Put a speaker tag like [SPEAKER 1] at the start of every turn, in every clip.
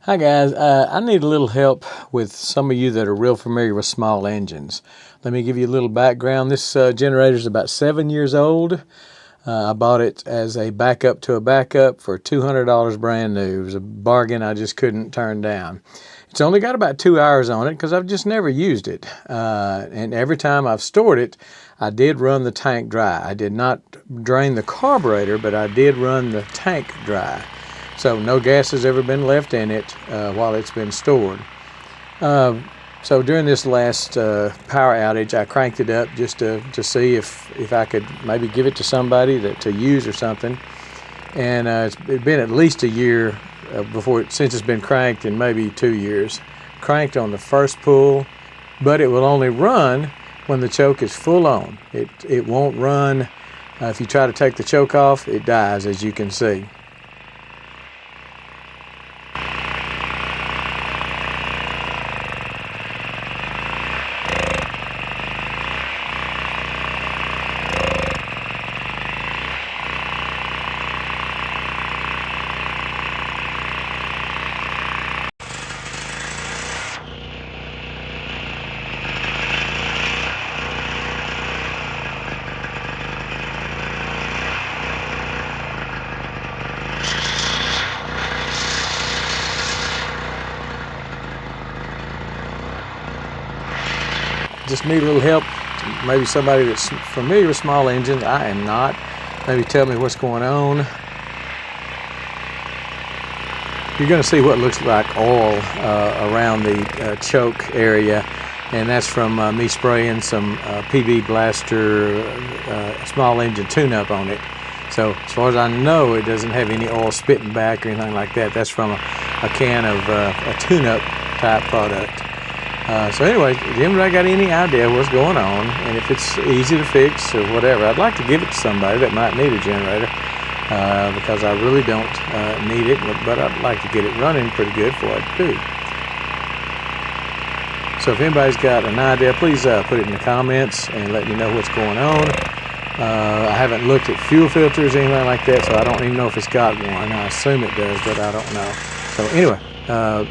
[SPEAKER 1] Hi guys, I need a little help with some of you that are real familiar with small engines. Let me give you a little background. This generator is about 7 years old. I bought it as a backup to a backup for $200 brand new. It was a bargain I just couldn't turn down. It's only got about 2 hours on it because I've just never used it. And every time I've stored it, I did run the tank dry. I did not drain the carburetor, but I did run the tank dry. So no gas has ever been left in it while it's been stored. So during this last power outage, I cranked it up just to see if I could maybe give it to somebody to use or something. And it's been at least a year since it's been cranked, and maybe 2 years. Cranked on the first pull, but it will only run when the choke is full on. It won't run if you try to take the choke off. It dies, as you can see. Just need a little help. Maybe somebody that's familiar with small engines. I am not. Maybe tell me what's going on. You're going to see what looks like oil around the choke area, and that's from me spraying some PB Blaster small engine tune-up on it. So as far as I know, it doesn't have any oil spitting back or anything like that. That's from a can of a tune-up type product. So anyway, if anybody got any idea what's going on, and if it's easy to fix or whatever, I'd like to give it to somebody that might need a generator, because I really don't need it, but I'd like to get it running pretty good for it too. So if anybody's got an idea, please put it in the comments and let me know what's going on. I haven't looked at fuel filters or anything like that, so I don't even know if it's got one. I assume it does, but I don't know. So anyway,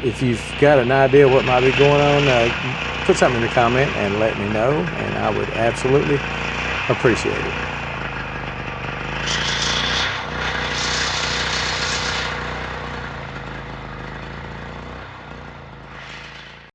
[SPEAKER 1] if you've got an idea what might be going on, put something in the comment and let me know, and I would absolutely appreciate it.